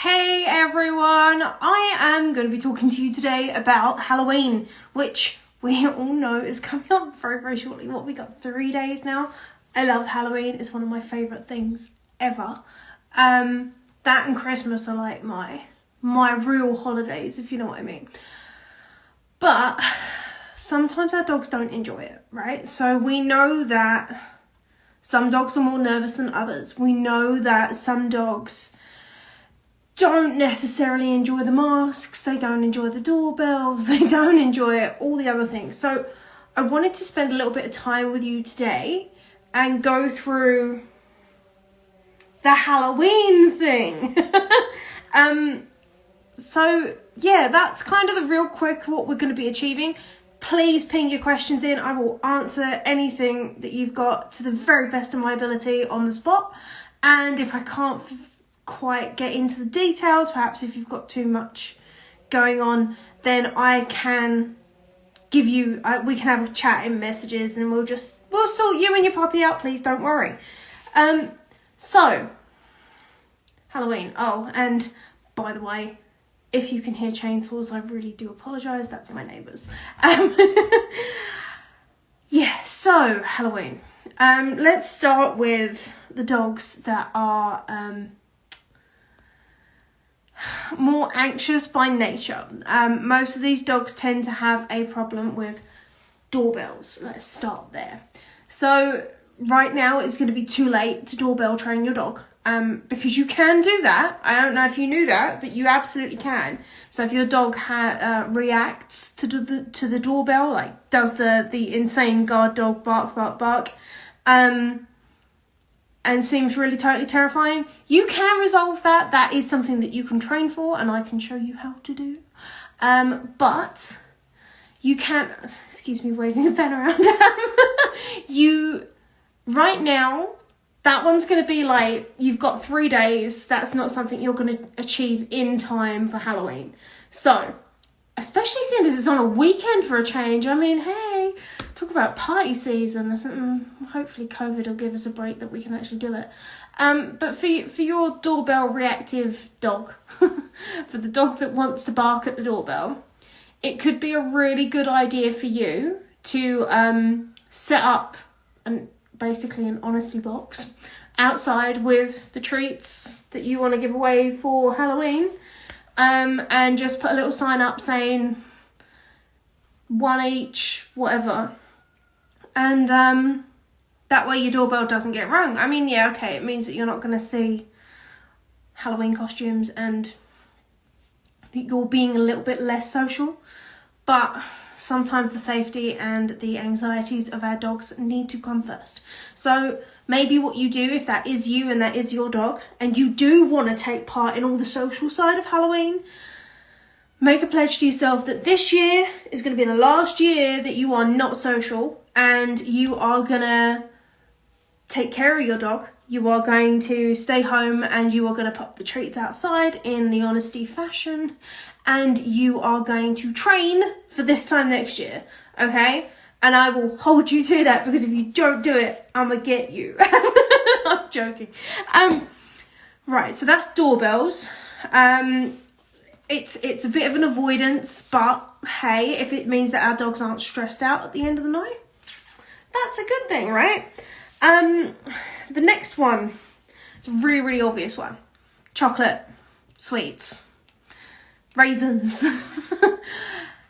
Hey everyone, I am going to be talking to you today about Halloween, which we all know is coming up very, very shortly. What, we got 3 days now? I love Halloween, it's one of my favourite things ever. That and Christmas are like my real holidays, if you know what I mean. But sometimes our dogs don't enjoy it, right? So we know that some dogs are more nervous than others. We know that some dogs don't necessarily enjoy the masks, they don't enjoy the doorbells, they don't enjoy all the other things. So I wanted to spend a little bit of time with you today and go through the Halloween thing. So yeah, that's kind of the real quick what we're going to be achieving. Please ping your questions in. I will answer anything that you've got to the very best of my ability on the spot. And if I can't quite get into the details, perhaps if you've got too much going on, then I can give you, we can have a chat in messages and we'll sort you and your puppy out, please don't worry. So, Halloween. Oh, and by the way, if you can hear chainsaws, I really do apologise, that's my neighbours. Yeah, so Halloween. Let's start with the dogs that are more anxious by nature. Most of these dogs tend to have a problem with doorbells. Let's start there. So right now it's going to be too late to doorbell train your dog, because you can do that. I don't know if you knew that, but you absolutely can. So if your dog reacts to the doorbell, like does the insane guard dog bark, bark, bark, and seems really totally terrifying, you can resolve that. That is something that you can train for, and I can show you how to do. But you can't, excuse me waving a pen around, right now, that one's going to be like, you've got 3 days, that's not something you're going to achieve in time for Halloween. So, especially since it's on a weekend for a change, I mean, hey, talk about party season. Hopefully COVID will give us a break that we can actually do it. But for your doorbell reactive dog, for the dog that wants to bark at the doorbell, it could be a really good idea for you to set up basically an honesty box outside with the treats that you want to give away for Halloween, and just put a little sign up saying 1 each, whatever. And that way your doorbell doesn't get rung. I mean, yeah, okay, it means that you're not going to see Halloween costumes and that you're being a little bit less social. But sometimes the safety and the anxieties of our dogs need to come first. So maybe what you do, if that is you and that is your dog, and you do want to take part in all the social side of Halloween, make a pledge to yourself that this year is going to be the last year that you are not social, and you are going to take care of your dog. You are going to stay home and you are going to pop the treats outside in the honesty fashion, and you are going to train for this time next year, okay? And I will hold you to that, because if you don't do it, I'm going to get you. I'm joking. Right, so that's doorbells. It's a bit of an avoidance, but hey, if it means that our dogs aren't stressed out at the end of the night, that's a good thing, right? The next one, it's a really, really obvious one. Chocolate, sweets, raisins.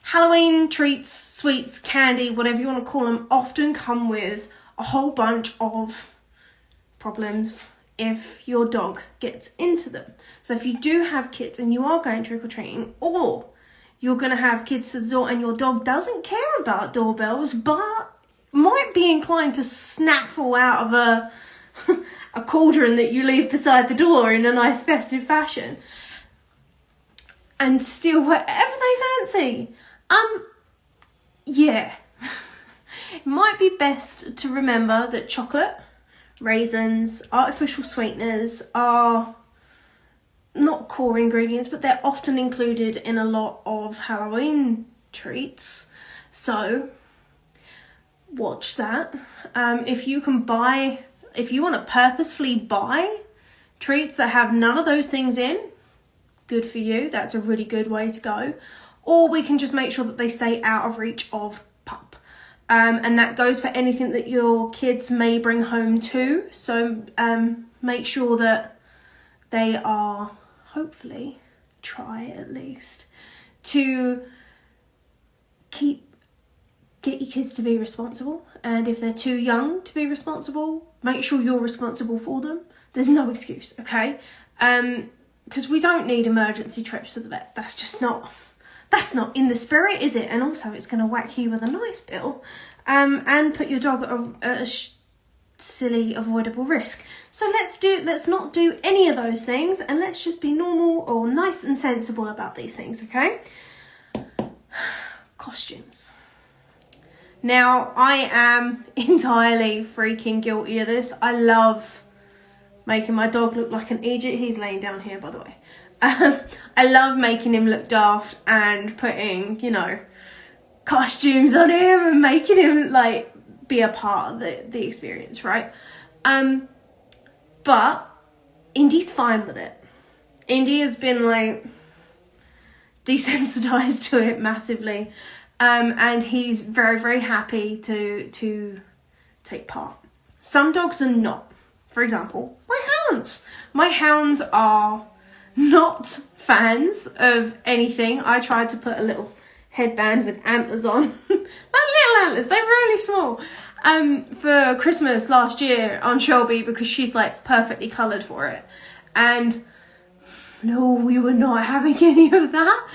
Halloween treats, sweets, candy, whatever you want to call them, often come with a whole bunch of problems if your dog gets into them. So if you do have kids and you are going trick-or-treating, or you're going to have kids to the door and your dog doesn't care about doorbells but might be inclined to snaffle out of a cauldron that you leave beside the door in a nice festive fashion and steal whatever they fancy, yeah, it might be best to remember that chocolate, raisins, artificial sweeteners are not core ingredients, but they're often included in a lot of Halloween treats. So watch that. If you want to purposefully buy treats that have none of those things in, good for you. That's a really good way to go. Or we can just make sure that they stay out of reach of pup. And that goes for anything that your kids may bring home too. So make sure that they are, hopefully, try at least, to get your kids to be responsible. And if they're too young to be responsible, make sure you're responsible for them. There's no excuse, okay? Because we don't need emergency trips to the vet. That's not in the spirit, is it? And also it's going to whack you with a nice bill and put your dog at a silly avoidable risk. So let's not do any of those things, and let's just be normal or nice and sensible about these things, okay? Costumes. Now, I am entirely freaking guilty of this. I love making my dog look like an idiot. He's laying down here, by the way. I love making him look daft and putting, costumes on him and making him, be a part of the experience, right? But Indy's fine with it. Indy has been, desensitized to it massively. And he's very, very happy to take part. Some dogs are not. For example, my hounds. My hounds are not fans of anything. I tried to put a little headband with antlers on. Little antlers, they were really small. For Christmas last year on Shelby, because she's perfectly coloured for it. And no, we were not having any of that.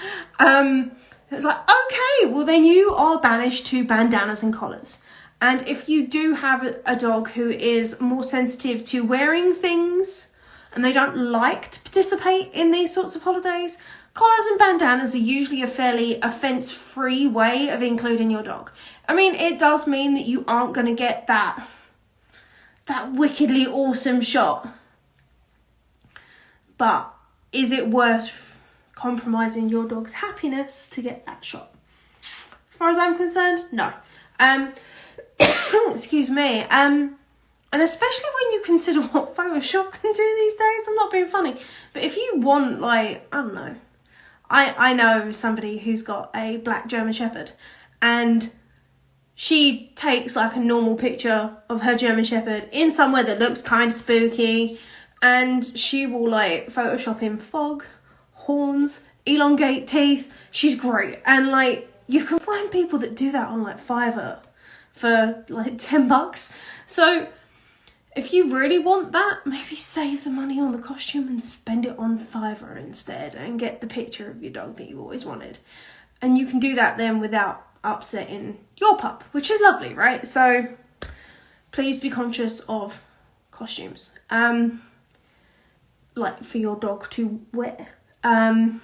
It's okay, well then you are banished to bandanas and collars. And if you do have a dog who is more sensitive to wearing things and they don't like to participate in these sorts of holidays, collars and bandanas are usually a fairly offence-free way of including your dog. I mean, it does mean that you aren't going to get that wickedly awesome shot. But is it worth compromising your dog's happiness to get that shot? As far as I'm concerned, no. Excuse me. And especially when you consider what Photoshop can do these days. I'm not being funny. But if you want, I don't know. I know somebody who's got a black German Shepherd, and she takes a normal picture of her German Shepherd in somewhere that looks kind of spooky, and she will Photoshop in fog, horns, elongate teeth. She's great. And you can find people that do that on Fiverr for $10. So if you really want that, maybe save the money on the costume and spend it on Fiverr instead and get the picture of your dog that you always wanted. And you can do that then without upsetting your pup, which is lovely, right? So please be conscious of costumes for your dog to wear. And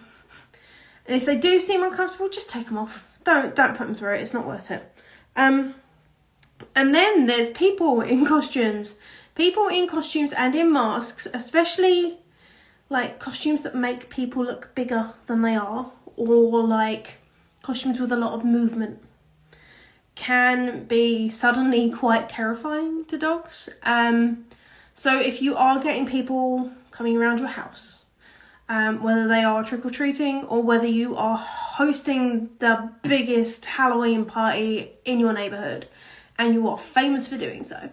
if they do seem uncomfortable, just take them off. Don't put them through it. It's not worth it. And then there's people in costumes. People in costumes and in masks, especially costumes that make people look bigger than they are, or costumes with a lot of movement, can be suddenly quite terrifying to dogs. So if you are getting people coming around your house, whether they are trick-or-treating or whether you are hosting the biggest Halloween party in your neighbourhood and you are famous for doing so,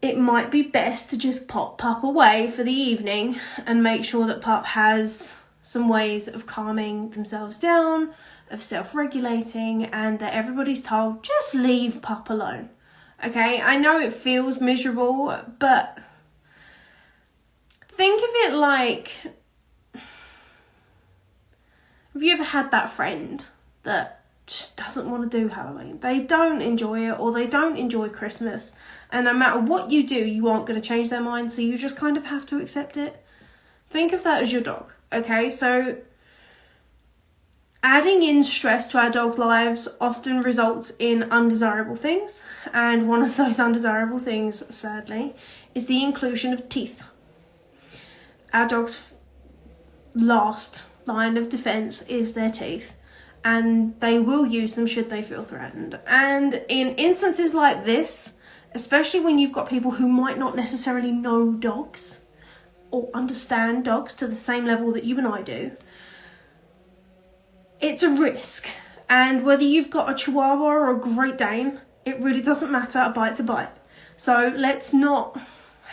it might be best to just pop Pup away for the evening and make sure that Pup has some ways of calming themselves down, of self-regulating, and that everybody's told, just leave Pup alone. Okay, I know it feels miserable, but think of it have you ever had that friend that just doesn't want to do Halloween? They don't enjoy it, or they don't enjoy Christmas, and no matter what you do, you aren't going to change their mind, so you just kind of have to accept it. Think of that as your dog, okay? So adding in stress to our dogs' lives often results in undesirable things, and one of those undesirable things, sadly, is the inclusion of teeth. Our dogs' last line of defense is their teeth, and they will use them should they feel threatened. And in instances like this, especially when you've got people who might not necessarily know dogs, or understand dogs to the same level that you and I do, it's a risk. And whether you've got a Chihuahua or a Great Dane, it really doesn't matter. A bite's a bite. So let's not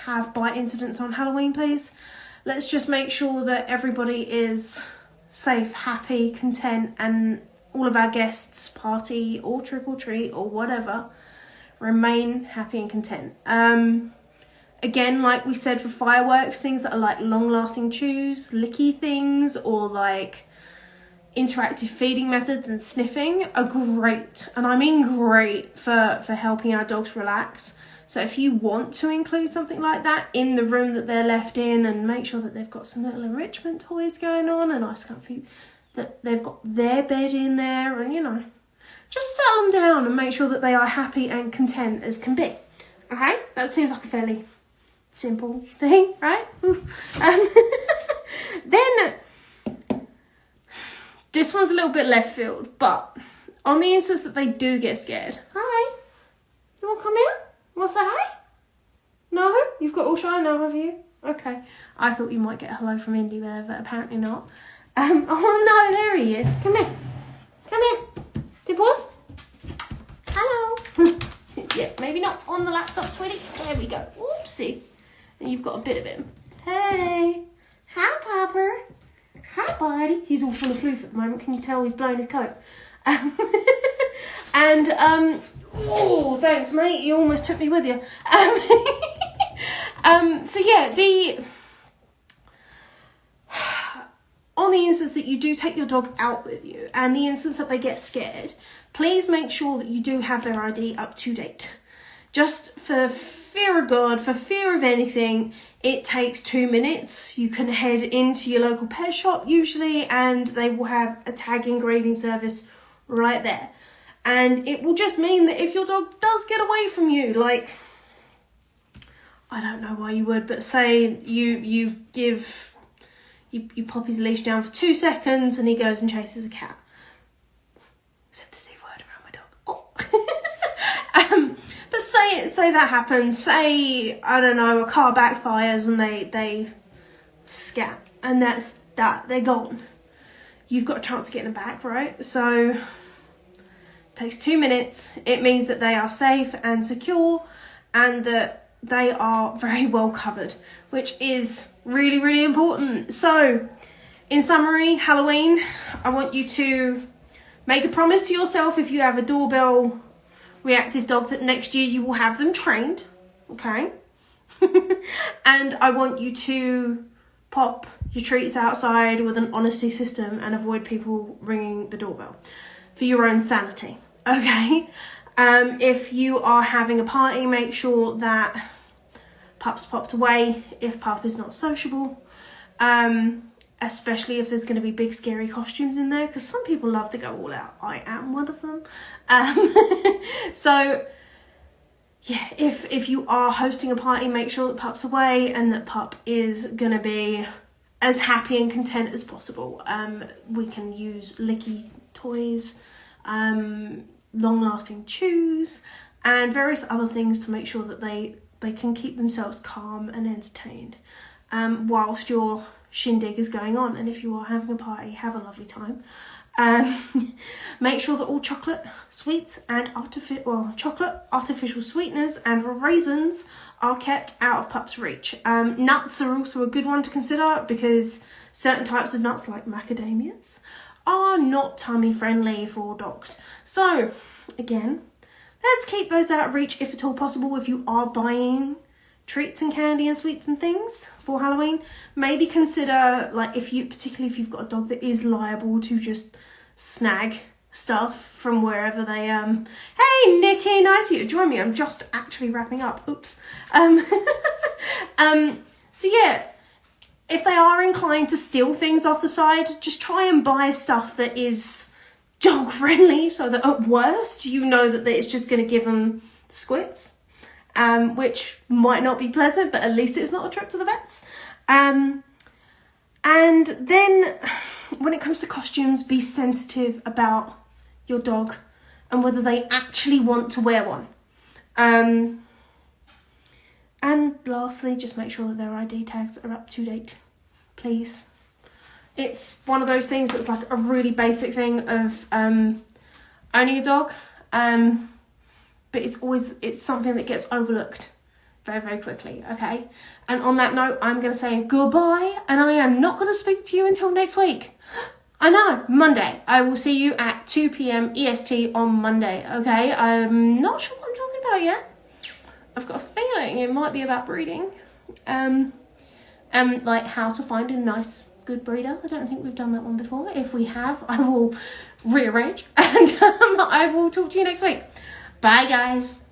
have bite incidents on Halloween, please. Let's just make sure that everybody is safe, happy, content, and all of our guests, party or trick or treat or whatever, remain happy and content. Again, like we said, for fireworks, things that are like long-lasting chews, licky things, or like interactive feeding methods and sniffing are great. And I mean great for helping our dogs relax. So if you want to include something like that in the room that they're left in, and make sure that they've got some little enrichment toys going on, a nice comfy, that they've got their bed in there, and you know, just settle them down and make sure that they are happy and content as can be. Okay, that seems like a fairly simple thing, right? Then this one's a little bit left field, but on the instance that they do get scared, hi, you want to come here? You want to say hi? No? You've got all shy now, have you? Okay. I thought you might get a hello from Indy there, but apparently not. Oh no, there he is. Come here. Come here. Do pause. Hello. Yeah, maybe not on the laptop, sweetie. There we go. Oopsie. And you've got a bit of him. Hey. Hi, Popper. Hi, buddy. He's all full of foof at the moment. Can you tell he's blowing his coat? Oh, thanks, mate. You almost took me with you. So yeah, on the instance that you do take your dog out with you, and the instance that they get scared, please make sure that you do have their ID up to date. Just for fear of God, for fear of anything, it takes 2 minutes. You can head into your local pet shop usually, and they will have a tag engraving service right there. And it will just mean that if your dog does get away from you, like, I don't know why you would, but say you pop his leash down for 2 seconds and he goes and chases a cat. Said the C word around my dog. Oh. But say that happens. Say, I don't know, a car backfires and they scat, and that's that. They're gone. You've got a chance of getting them back, right? So it takes 2 minutes. It means that they are safe and secure, and that they are very well covered, which is really, really important. So in summary, Halloween, I want you to make a promise to yourself, if you have a doorbell reactive dog, that next year you will have them trained, okay? And I want you to pop your treats outside with an honesty system and avoid people ringing the doorbell for your own sanity, okay? If you are having a party, make sure that Pup's popped away if Pup is not sociable, especially if there's going to be big scary costumes in there, because some people love to go all out. I am one of them. So yeah, if you are hosting a party, make sure that Pup's away and that Pup is going to be as happy and content as possible. We can use licky toys, long-lasting chews, and various other things to make sure that they can keep themselves calm and entertained whilst your shindig is going on. And if you are having a party, have a lovely time. Make sure that all chocolate sweets and chocolate, artificial sweeteners and raisins are kept out of Pup's reach. Nuts are also a good one to consider, because certain types of nuts, like macadamias, are not tummy friendly for dogs. So again, let's keep those out of reach if at all possible. If you are buying treats and candy and sweets and things for Halloween, maybe consider, like, particularly if you've got a dog that is liable to just snag stuff from wherever they Hey Nikki, nice of you to join me. I'm just actually wrapping up. Oops. So yeah, if they are inclined to steal things off the side, just try and buy stuff that is dog friendly, so that at worst you know that it's just going to give them the squits, which might not be pleasant, but at least it's not a trip to the vets. And then when it comes to costumes, be sensitive about your dog and whether they actually want to wear one. And And lastly, just make sure that their ID tags are up to date, please. It's one of those things that's like a really basic thing of owning a dog, but it's something that gets overlooked very, very quickly, okay? And on that note, I'm going to say goodbye, and I am not going to speak to you until next week. I know, Monday. I will see you at 2 p.m. EST on Monday, okay? I'm not sure what I'm talking about yet. I've got a feeling it might be about breeding. And like how to find a nice, good breeder. I don't think we've done that one before. If we have, I will rearrange and I will talk to you next week. Bye, guys.